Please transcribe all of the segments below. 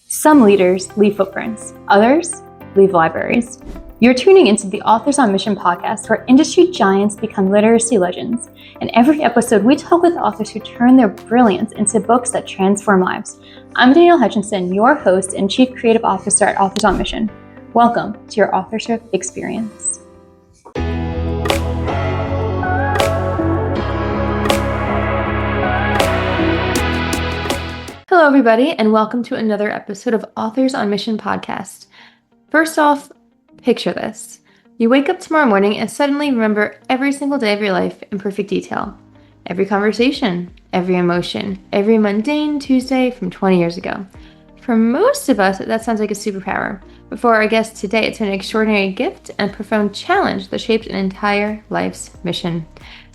Some leaders leave footprints, others leave libraries. You're tuning into the Authors on Mission podcast, where industry giants become literacy legends. In every episode, we talk with authors who turn their brilliance into books that transform lives. I'm Danielle Hutchinson, your host and Chief Creative Officer at Authors on Mission. Welcome to your authorship experience. Hello, everybody, and welcome to another episode of Authors on Mission podcast. First off, picture this. You wake up tomorrow morning and suddenly remember every single day of your life in perfect detail. Every conversation, every emotion, every mundane Tuesday from 20 years ago. For most of us, that sounds like a superpower. But for our guest today, it's an extraordinary gift and profound challenge that shapes an entire life's mission.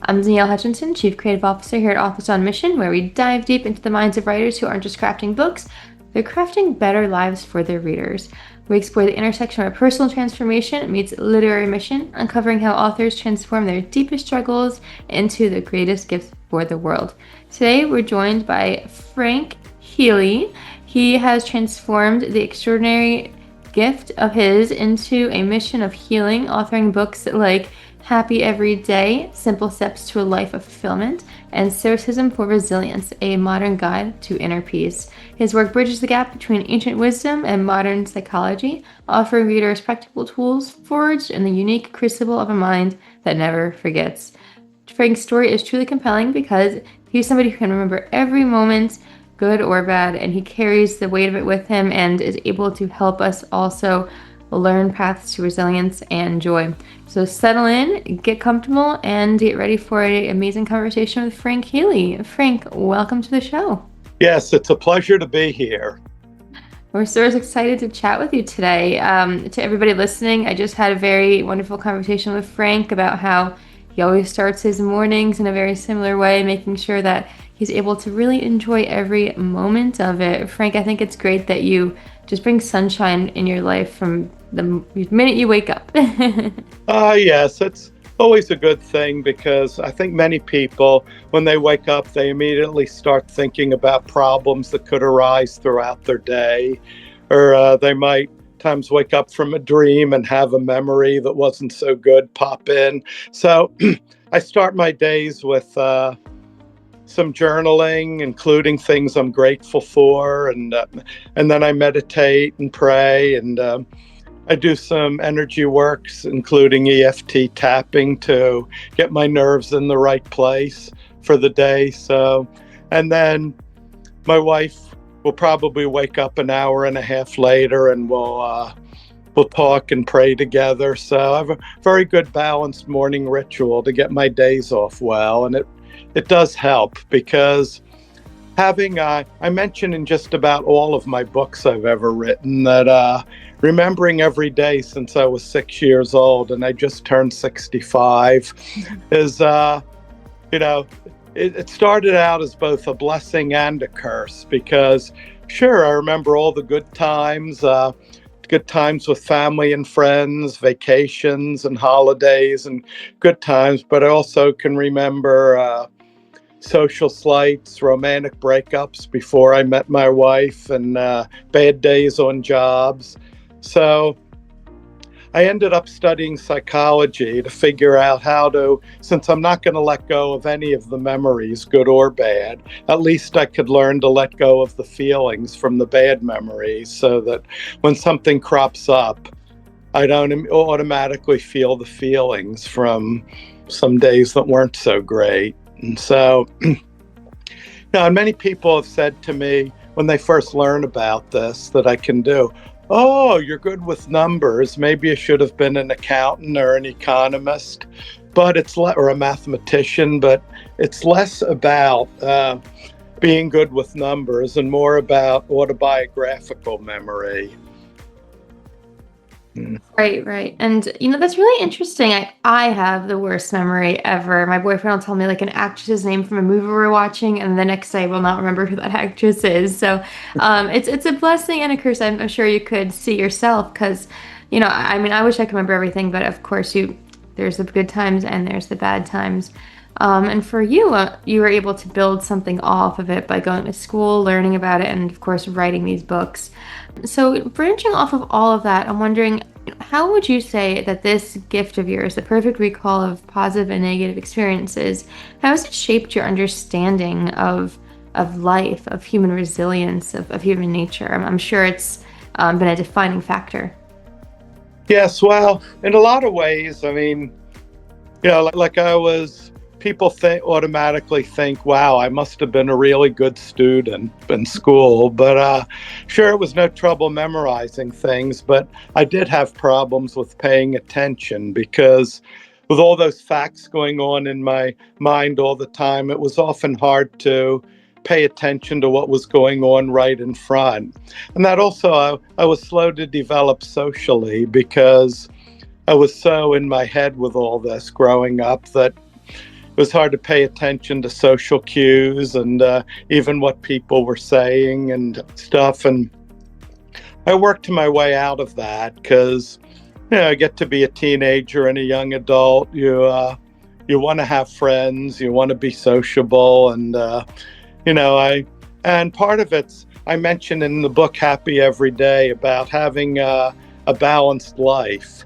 I'm Danielle Hutchinson, Chief Creative Officer here at Authors on Mission, where we dive deep into the minds of writers who aren't just crafting books, they're crafting better lives for their readers. We explore the intersection where personal transformation meets literary mission, uncovering how authors transform their deepest struggles into the greatest gifts for the world. Today, we're joined by Frank Healy. He has transformed the extraordinary gift of his into a mission of healing, authoring books like Happy Every Day, Simple Steps to a Life of Fulfillment, and Stoicism for Resilience, a modern guide to inner peace. His work bridges the gap between ancient wisdom and modern psychology, offering readers practical tools forged in the unique crucible of a mind that never forgets. Frank's story is truly compelling because he's somebody who can remember every moment, good or bad, and he carries the weight of it with him and is able to help us also learn paths to resilience and joy. So settle in, get comfortable, and get ready for an amazing conversation with Frank Healy. Frank, welcome to the show. Yes, it's a pleasure to be here. We're so excited to chat with you today. To everybody listening, I just had a very wonderful conversation with Frank about how he always starts his mornings in a very similar way, making sure that he's able to really enjoy every moment of it. Frank, I think it's great that you just bring sunshine in your life from the minute you wake up. Yes, it's always a good thing because I think many people, when they wake up, they immediately start thinking about problems that could arise throughout their day, or they might times wake up from a dream and have a memory that wasn't so good pop in. So I start my days with some journaling, including things I'm grateful for, and then I meditate and pray, and I do some energy works, including EFT tapping to get my nerves in the right place for the day. So, and then my wife will probably wake up an hour and a half later, and we'll talk and pray together. So I have a very good balanced morning ritual to get my days off well, and it does help because having, I mention in just about all of my books I've ever written that remembering every day since I was 6 years old and I just turned 65 is, it started out as both a blessing and a curse because sure, I remember all the good times with family and friends, vacations and holidays and good times, but I also can remember social slights, romantic breakups before I met my wife, and bad days on jobs. So I ended up studying psychology to figure out how to, since I'm not going to let go of any of the memories, good or bad, at least I could learn to let go of the feelings from the bad memories so that when something crops up, I don't automatically feel the feelings from some days that weren't so great. And so, now many people have said to me when they first learn about this that I can do, oh, you're good with numbers. Maybe you should have been an accountant or an economist, but or a mathematician, but it's less about being good with numbers and more about autobiographical memory. Right. And, that's really interesting. I have the worst memory ever. My boyfriend will tell me like an actress's name from a movie we're watching, and the next day I will not remember who that actress is. So it's a blessing and a curse. I'm sure you could see yourself because, I wish I could remember everything, but of course there's the good times and there's the bad times. And for you, you were able to build something off of it by going to school, learning about it, and of course, writing these books. So, branching off of all of that, I'm wondering, how would you say that this gift of yours, the perfect recall of positive and negative experiences, how has it shaped your understanding of life, of human resilience, of human nature? I'm sure it's been a defining factor. Yes, well, in a lot of ways, I mean, like I was, people automatically think, wow, I must have been a really good student in school. But sure, it was no trouble memorizing things, but I did have problems with paying attention because with all those facts going on in my mind all the time, it was often hard to pay attention to what was going on right in front. And that also, I was slow to develop socially because I was so in my head with all this growing up that it was hard to pay attention to social cues and even what people were saying and stuff. And I worked my way out of that because, I get to be a teenager and a young adult. You want to have friends, you want to be sociable, and and part of it's I mentioned in the book Happy Every Day about having a balanced life.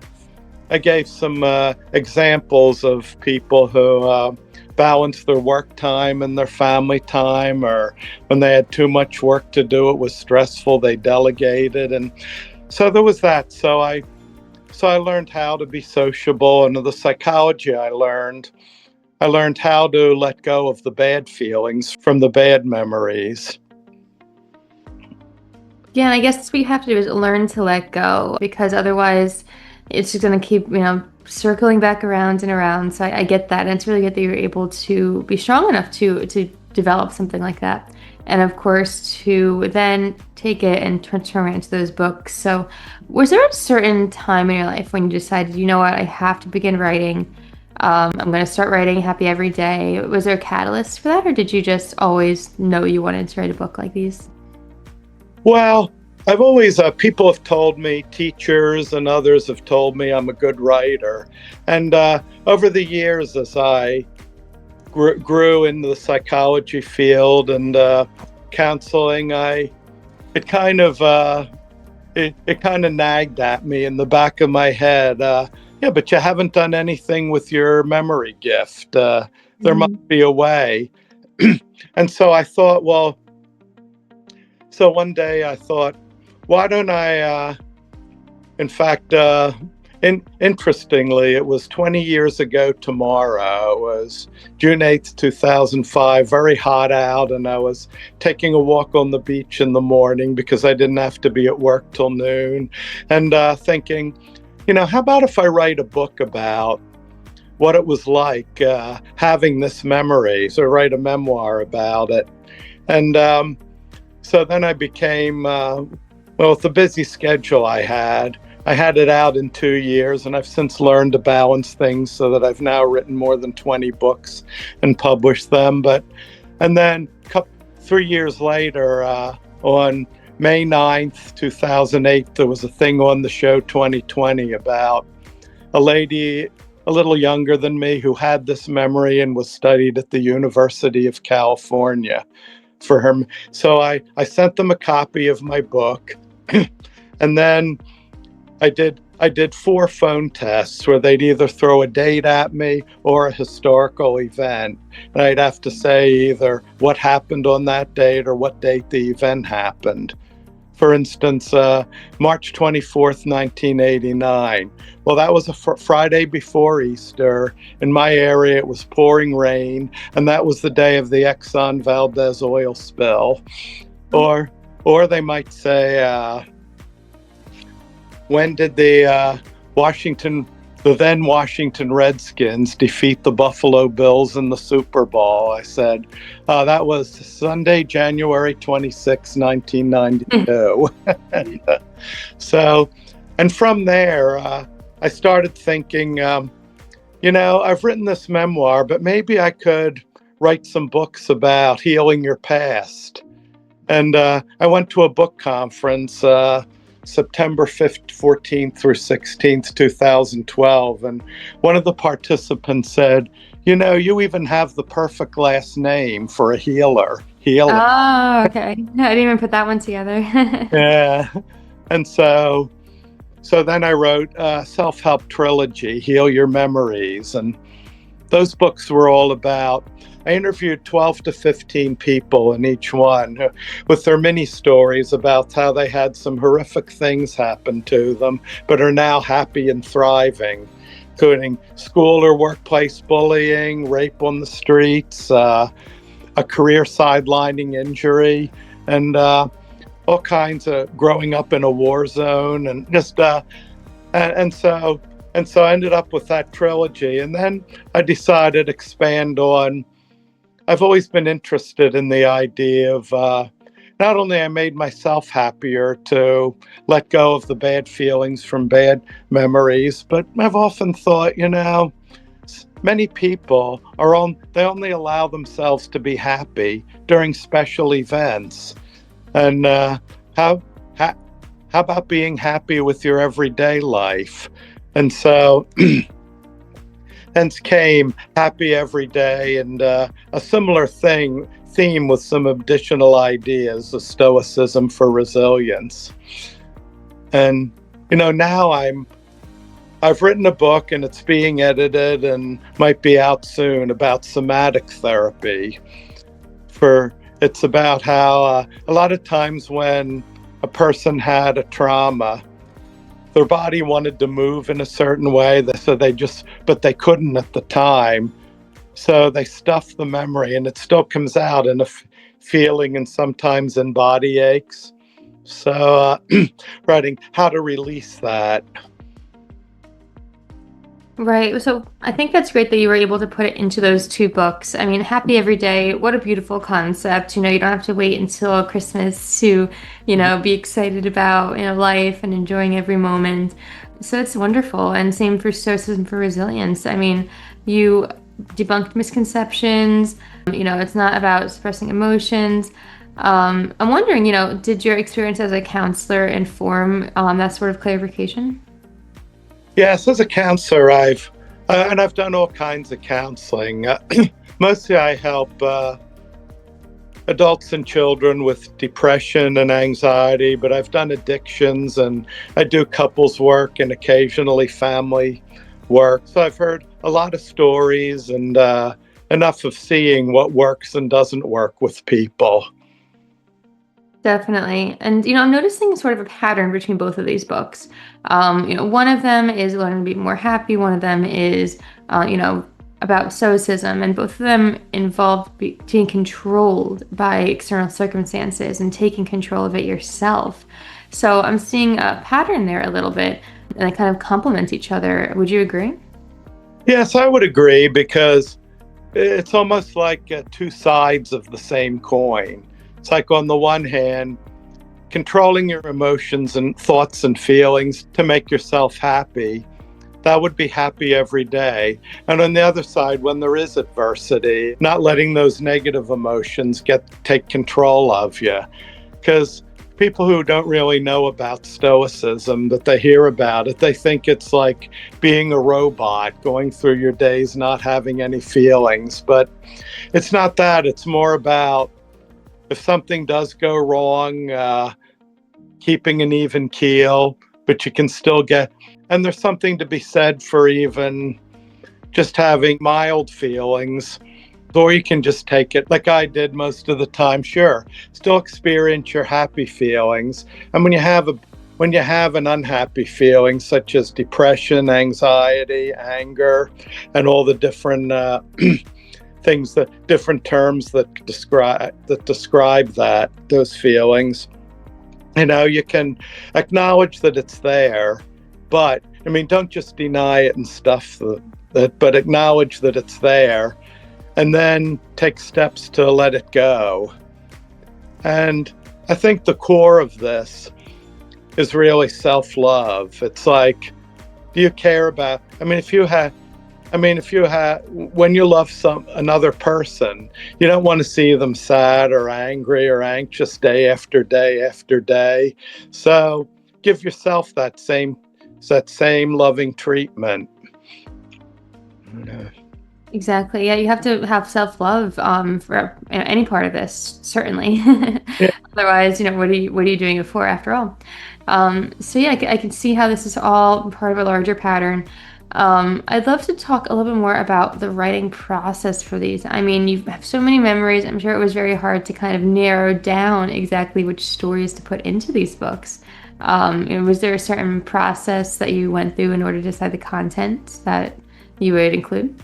I gave some examples of people who balanced their work time and their family time, or when they had too much work to do, it was stressful, they delegated. And so there was that. So I learned how to be sociable, and the psychology I learned how to let go of the bad feelings from the bad memories. Yeah, and I guess what you have to do is learn to let go because otherwise it's just going to keep, circling back around and around. So I get that. And it's really good that you're able to be strong enough to develop something like that. And of course, to then take it and transform it into those books. So, was there a certain time in your life when you decided, you know what, I have to begin writing? I'm going to start writing Happy Every Day. Was there a catalyst for that, or did you just always know you wanted to write a book like these? Well, I've always, people have told me, teachers and others have told me I'm a good writer. And over the years, as I grew into the psychology field and counseling, it kind of it kind of nagged at me in the back of my head. Yeah, but you haven't done anything with your memory gift. There must be a way. And so I thought, well, so one day I thought, why don't I, in fact, interestingly, it was 20 years ago tomorrow. It was June 8th, 2005, very hot out, and I was taking a walk on the beach in the morning because I didn't have to be at work till noon, and thinking, how about if I write a book about what it was like having this memory, so write a memoir about it. And so then I became, with the busy schedule I had it out in 2 years, and I've since learned to balance things so that I've now written more than 20 books and published them. And then 3 years later, on May 9th, 2008, there was a thing on the show 2020 about a lady a little younger than me who had this memory and was studied at the University of California for her. So I sent them a copy of my book. And then I did 4 phone tests where they'd either throw a date at me or a historical event. And I'd have to say either what happened on that date or what date the event happened. For instance, March 24th, 1989. Well, that was a Friday before Easter. In my area, it was pouring rain, and that was the day of the Exxon Valdez oil spill. Or they might say, when did the then Washington Redskins defeat the Buffalo Bills in the Super Bowl? I said, that was Sunday, January 26, 1992. And from there, I started thinking, I've written this memoir, but maybe I could write some books about healing your past. And I went to a book conference September 5th, 14th through 16th, 2012. And one of the participants said, You even have the perfect last name for a healer, Healy. Oh, okay. No, I didn't even put that one together. Yeah. And so then I wrote a self-help trilogy, Heal Your Memories. And those books were all about, I interviewed 12 to 15 people in each one with their mini stories about how they had some horrific things happen to them, but are now happy and thriving, including school or workplace bullying, rape on the streets, a career sidelining injury, and all kinds of growing up in a war zone, and just and so I ended up with that trilogy. And then I decided to expand on. I've always been interested in the idea of not only I made myself happier to let go of the bad feelings from bad memories, but I've often thought, many people they only allow themselves to be happy during special events. And how, how how about being happy with your everyday life? And so hence came Happy Every Day, and a similar theme with some additional ideas of Stoicism for resilience. And now I've written a book, and it's being edited and might be out soon, about somatic therapy. It's about how a lot of times when a person had a trauma, their body wanted to move in a certain way, but they couldn't at the time. So they stuff the memory, and it still comes out in a feeling, and sometimes in body aches. So writing how to release that. Right. So I think that's great that you were able to put it into those two books. I mean, Happy Every Day, what a beautiful concept. You don't have to wait until Christmas to, be excited about, life and enjoying every moment. So it's wonderful. And same for Stoicism for Resilience. I mean, you debunked misconceptions. It's not about suppressing emotions. I'm wondering, did your experience as a counselor inform that sort of clarification? Yes, as a counselor, I've done all kinds of counseling. Mostly, I help adults and children with depression and anxiety, but I've done addictions, and I do couples work and occasionally family work. So I've heard a lot of stories, and enough of seeing what works and doesn't work with people. Definitely. And, I'm noticing sort of a pattern between both of these books. One of them is learning to be more happy. One of them is, about stoicism. And both of them involve being controlled by external circumstances and taking control of it yourself. So I'm seeing a pattern there a little bit, and they kind of complement each other. Would you agree? Yes, I would agree, because it's almost like two sides of the same coin. It's like, on the one hand, controlling your emotions and thoughts and feelings to make yourself happy. That would be happy every day. And on the other side, when there is adversity, not letting those negative emotions take control of you. Because people who don't really know about Stoicism, that they hear about it, they think it's like being a robot, going through your days not having any feelings. But it's not that. It's more about, if something does go wrong, keeping an even keel, but you can still and there's something to be said for even just having mild feelings, or you can just take it like I did most of the time. Sure, still experience your happy feelings. And when you have an unhappy feeling, such as depression, anxiety, anger, and all the different things, different terms that describe those feelings, you can acknowledge that it's there, but don't just deny it and stuff that, but acknowledge that it's there, and then take steps to let it go. And I think the core of this is really self-love. It's like, do you care about, when you love another person, you don't want to see them sad or angry or anxious day after day after day. So give yourself that same loving treatment. Exactly. Yeah, you have to have self-love for any part of this, certainly. Yeah. Otherwise, what are you doing it for after all? So yeah, I can see how this is all part of a larger pattern. I'd love to talk a little bit more about the writing process for these. I mean, you have so many memories. I'm sure it was very hard to kind of narrow down exactly which stories to put into these books. Was there a certain process that you went through in order to decide the content that you would include?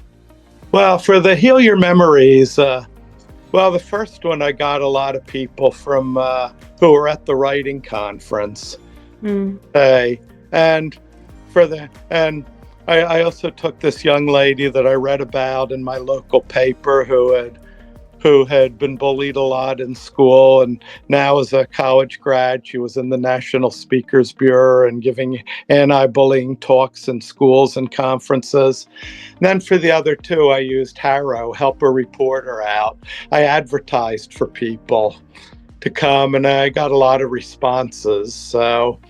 Well, for the Heal Your Memories, well, the first one I got a lot of people from who were at the writing conference. Mm. Hey, and and I also took this young lady that I read about in my local paper who had been bullied a lot in school, and now as a college grad she was in the National Speakers Bureau and giving anti-bullying talks in schools and conferences. And then for the other two I used Harrow, help a reporter out. I advertised for people to come and I got a lot of responses. So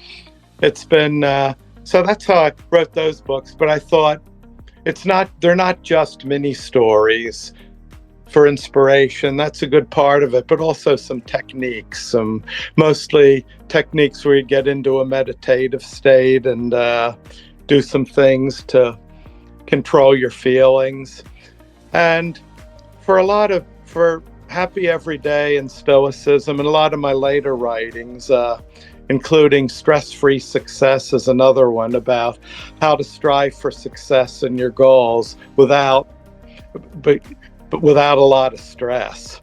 it's been so that's how I wrote those books. But I thought they're not just mini stories for inspiration. That's a good part of it, but also some techniques, some mostly techniques where you get into a meditative state and do some things to control your feelings. And for Happy Every Day and Stoicism and a lot of my later writings, including Stress-Free Success is another one about how to strive for success in your goals but without a lot of stress.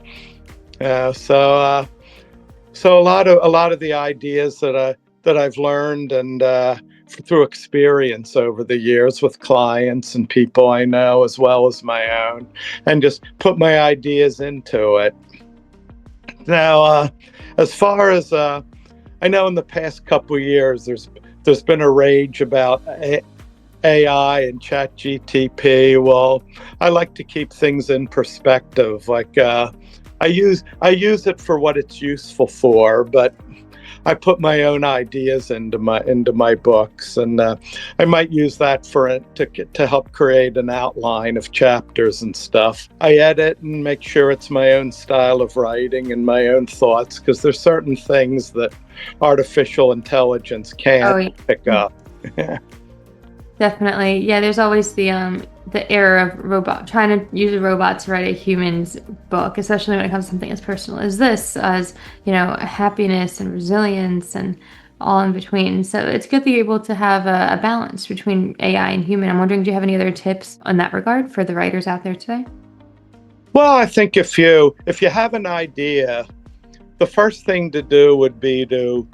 So a lot of the ideas that I've learned and through experience over the years with clients and people I know, as well as my own, and just put my ideas into it. Now, as far as I know, in the past couple of years, there's been a rage about AI and Chat GTP. Well, I like to keep things in perspective. Like I use it for what it's useful for, but I put my own ideas into my books, and I might use that to help create an outline of chapters and stuff. I edit and make sure it's my own style of writing and my own thoughts, because there's certain things that artificial intelligence Oh, can't yeah. pick up. Definitely. Yeah, there's always the error of robot trying to use a robot to write a human's book, especially when it comes to something as personal as this, as happiness and resilience and all in between. So it's good that you're able to have a balance between AI and human. I'm wondering, do you have any other tips on that regard for the writers out there today? Well, I think if you have an idea, the first thing to do would be to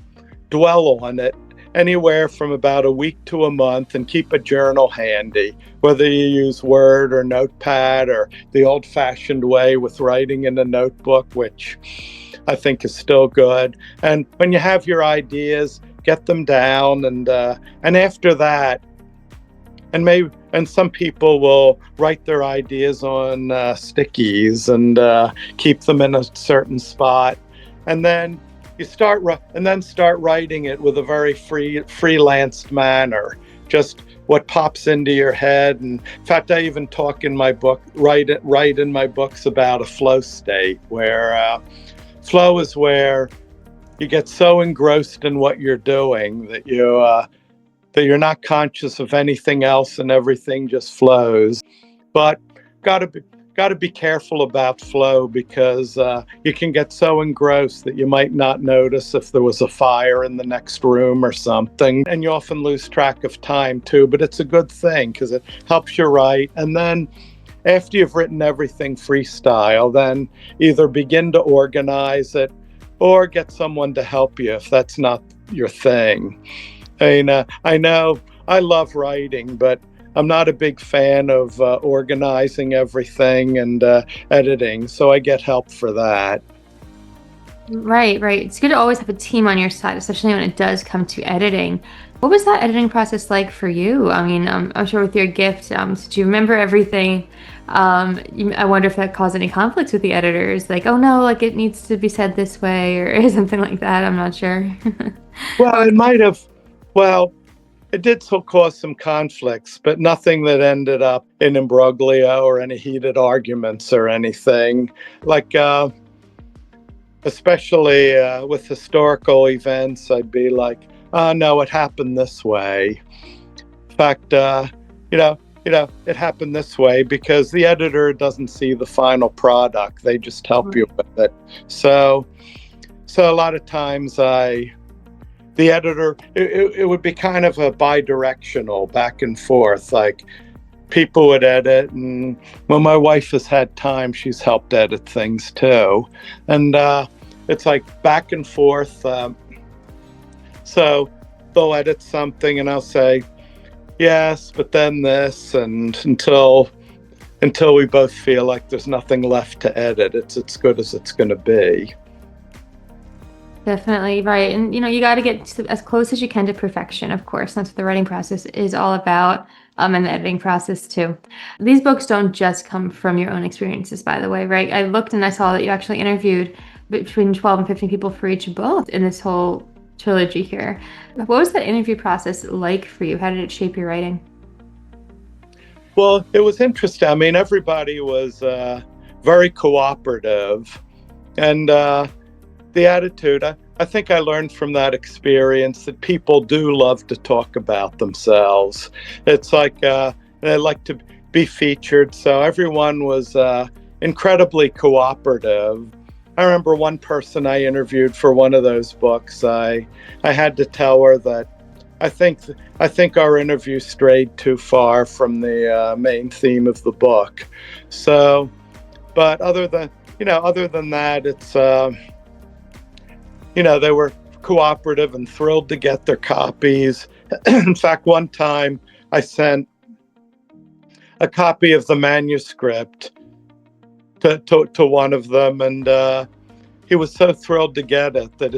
dwell on it anywhere from about a week to a month and keep a journal handy, whether you use Word or Notepad or the old-fashioned way with writing in a notebook, which I think is still good. And when you have your ideas, get them down, and after that, and some people will write their ideas on stickies and keep them in a certain spot, and then start writing it with a very freelanced manner, just what pops into your head. And in fact, I even talk in my book, write in my books about a flow state, where flow is where you get so engrossed in what you're doing that you're not conscious of anything else and everything just flows. But got to be careful about flow, because you can get so engrossed that you might not notice if there was a fire in the next room or something, and you often lose track of time too. But it's a good thing because it helps you write. And then after you've written everything freestyle, then either begin to organize it or get someone to help you if that's not your thing. I know I love writing, but I'm not a big fan of organizing everything and editing, so I get help for that. Right, right. It's good to always have a team on your side, especially when it does come to editing. What was that editing process like for you? I mean, I'm sure with your gift, did you remember everything? I wonder if that caused any conflicts with the editors, like, oh no, like it needs to be said this way or something like that. I'm not sure. Well, it might have. Well, it did so cause some conflicts, but nothing that ended up in imbroglio or any heated arguments or anything. Like, especially with historical events, I'd be like, "Oh no, it happened this way." In fact, it happened this way because the editor doesn't see the final product; they just help you with it. So a lot of times, the editor, it would be kind of a bi-directional, back and forth. Like, people would edit, and when my wife has had time, she's helped edit things too, and it's like back and forth. So they'll edit something, and I'll say yes, but then this, and until we both feel like there's nothing left to edit, it's as good as it's going to be. Definitely right. And you got to get as close as you can to perfection, of course. That's what the writing process is all about, and the editing process too. These books don't just come from your own experiences, by the way, right? I looked and I saw that you actually interviewed between 12 and 15 people for each book in this whole trilogy here. What was that interview process like for you? How did it shape your writing? Well, it was interesting. I mean, everybody was very cooperative, and the attitude, I think I learned from that experience that people do love to talk about themselves. It's like they like to be featured, so everyone was incredibly cooperative. I remember one person I interviewed for one of those books, I had to tell her that I think our interview strayed too far from the main theme of the book. So, but other than that, it's they were cooperative and thrilled to get their copies. In fact, one time I sent a copy of the manuscript to one of them, and he was so thrilled to get it that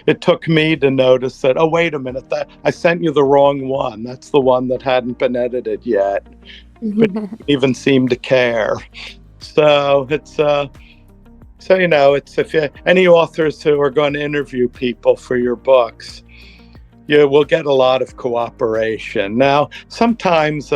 it took me to notice that, oh, wait a minute, that I sent you the wrong one. That's the one that hadn't been edited yet. But he even seemed to care. So it's it's if any authors who are going to interview people for your books, you will get a lot of cooperation. Now, sometimes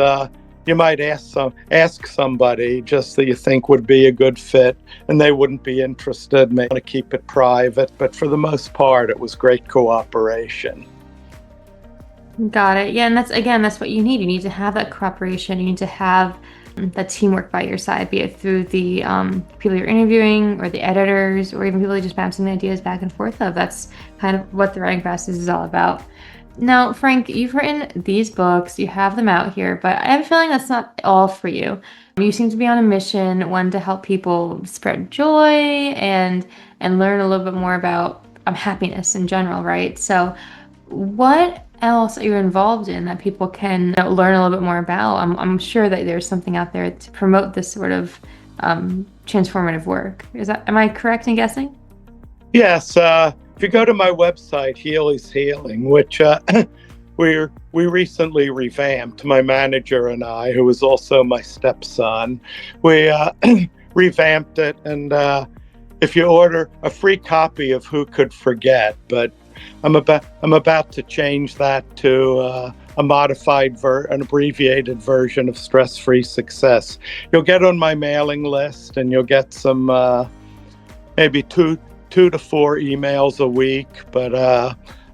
you might ask somebody just that you think would be a good fit, and they wouldn't be interested. May want to keep it private, but for the most part, it was great cooperation. Got it. Yeah, and that's what you need. You need to have that cooperation. You need to have that teamwork by your side, be it through the people you're interviewing or the editors or even people just bouncing the ideas back and forth of. That's kind of what the writing process is all about. Now, Frank, you've written these books, you have them out here, but I have a feeling that's not all for you. You seem to be on a mission, one to help people spread joy and learn a little bit more about happiness in general, right? So what else are you involved in that people can learn a little bit more about? I'm sure that there's something out there to promote this sort of transformative work. Am I correct in guessing? Yes. If you go to my website, Healy's Healing, which we recently revamped, my manager and I, who is also my stepson, we revamped it. And if you order a free copy of Who Could Forget, but I'm about to change that to a modified an abbreviated version of Stress-Free Success. You'll get on my mailing list, and you'll get some maybe two to four emails a week. But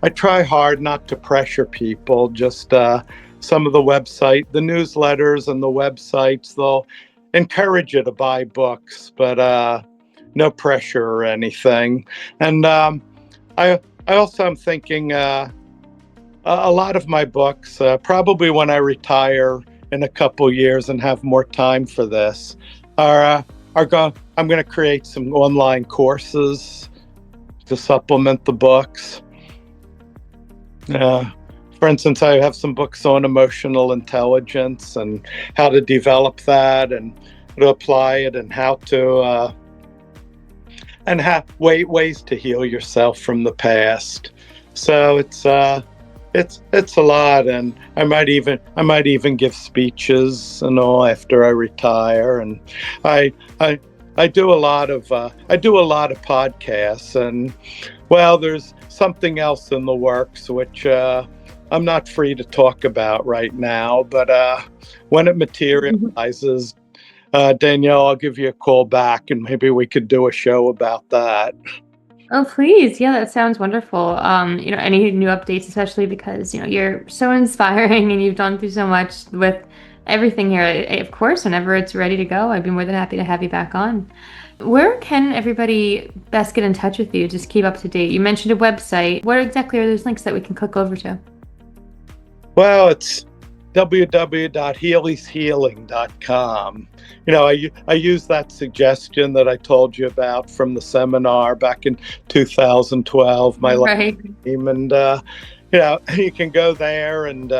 I try hard not to pressure people. Just some of the newsletters and the websites, they'll encourage you to buy books, but no pressure or anything. And I also am thinking a lot of my books, probably when I retire in a couple years and have more time for this, I'm going to create some online courses to supplement the books. For instance, I have some books on emotional intelligence and how to develop that and how to apply it and how to and have ways to heal yourself from the past. So it's a lot, and I might even give speeches and all after I retire. And I do a lot of podcasts, and well, there's something else in the works which I'm not free to talk about right now, but when it materializes, Danielle, I'll give you a call back and maybe we could do a show about that. Oh, please. Yeah, that sounds wonderful. Any new updates, especially because, you're so inspiring and you've gone through so much with everything here. Of course, whenever it's ready to go, I'd be more than happy to have you back on. Where can everybody best get in touch with you? Just keep up to date. You mentioned a website. What exactly are those links that we can click over to? Well, it's www.healyshealing.com. I use that suggestion that I told you about from the seminar back in 2012, my last Right. name. And, you can go there and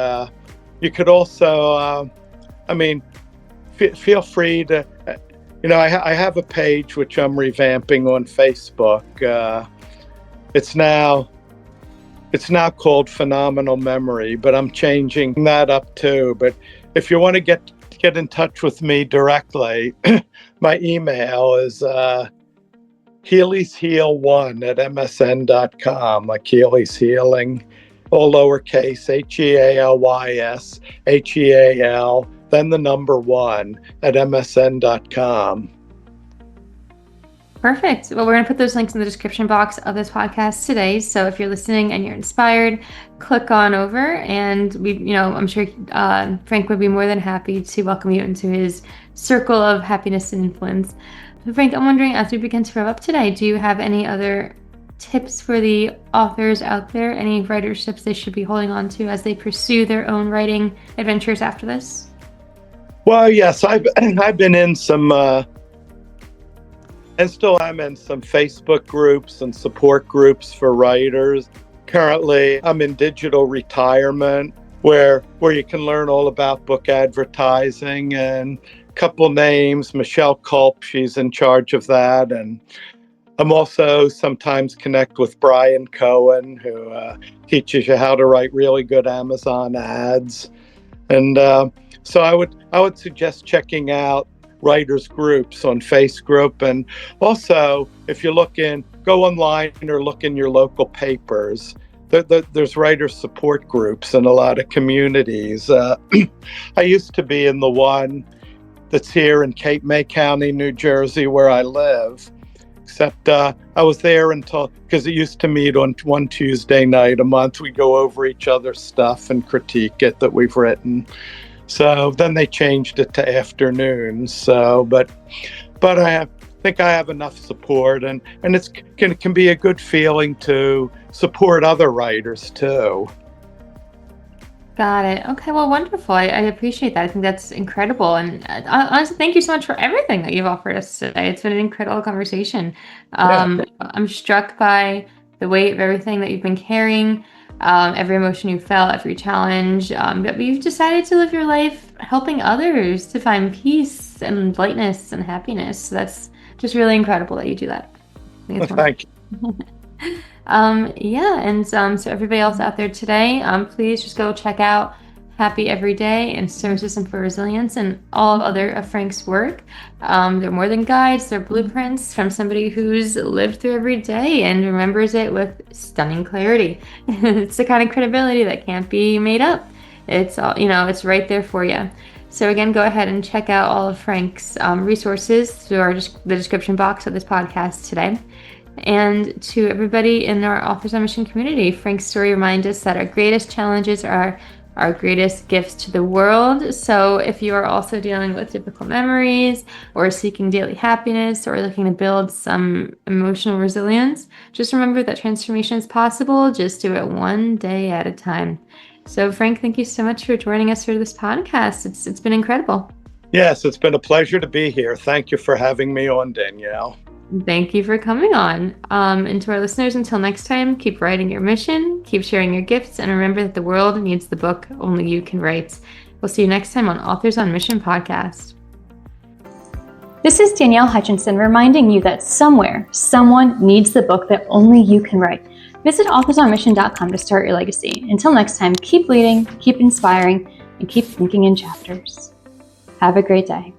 you could also, feel free to, I have a page which I'm revamping on Facebook. It's now called Phenomenal Memory, but I'm changing that up too. But if you want to get in touch with me directly, my email is healysheal1@msn.com, like Healy's Healing, all lowercase, HEALYSHEAL, then the number 1 @msn.com. Perfect. Well, we're going to put those links in the description box of this podcast today. So if you're listening and you're inspired, click on over and I'm sure Frank would be more than happy to welcome you into his circle of happiness and influence. So Frank, I'm wondering, as we begin to wrap up today, do you have any other tips for the authors out there? Any writerships they should be holding on to as they pursue their own writing adventures after this? Well, yes, I've been in some and still I'm in some Facebook groups and support groups for writers. Currently, I'm in digital retirement where you can learn all about book advertising, and a couple names, Michelle Culp, she's in charge of that. And I'm also sometimes connect with Brian Cohen, who teaches you how to write really good Amazon ads. And so I would suggest checking out writers groups on Facebook, and also if you go online or look in your local papers. There's writer support groups in a lot of communities. I used to be in the one that's here in Cape May County, New Jersey, where I live. Except I was there because it used to meet on one Tuesday night a month. We go over each other's stuff and critique it that we've written. So then they changed it to afternoons. So, but I think I have enough support, and it can be a good feeling to support other writers too. Got it. Okay, well, wonderful. I appreciate that. I think that's incredible. And honestly, thank you so much for everything that you've offered us today. It's been an incredible conversation. I'm struck by the weight of everything that you've been carrying, every emotion you felt, every challenge. But you've decided to live your life helping others to find peace and lightness and happiness. So that's just really incredible that you do that. Thank you. So everybody else out there today, please just go check out Happy Every Day and Stoicism for Resilience and all other of Frank's work. They're more than guides, they're blueprints from somebody who's lived through every day and remembers it with stunning clarity. It's the kind of credibility that can't be made up. It's all, it's right there for you. So again, go ahead and check out all of Frank's resources through the description box of this podcast today. And to everybody in our Authors on Mission community, Frank's story reminds us that our greatest challenges are our greatest gifts to the world. So if you are also dealing with difficult memories or seeking daily happiness or looking to build some emotional resilience, just remember that transformation is possible. Just do it one day at a time. So Frank, thank you so much for joining us for this podcast. It's been incredible. Yes, it's been a pleasure to be here. Thank you for having me on, Danielle. Thank you for coming on. And to our listeners, until next time, keep writing your mission, keep sharing your gifts, and remember that the world needs the book only you can write. We'll see you next time on Authors on Mission podcast. This is Danielle Hutchinson reminding you that somewhere, someone needs the book that only you can write. Visit authorsonmission.com to start your legacy. Until next time, keep leading, keep inspiring, and keep thinking in chapters. Have a great day.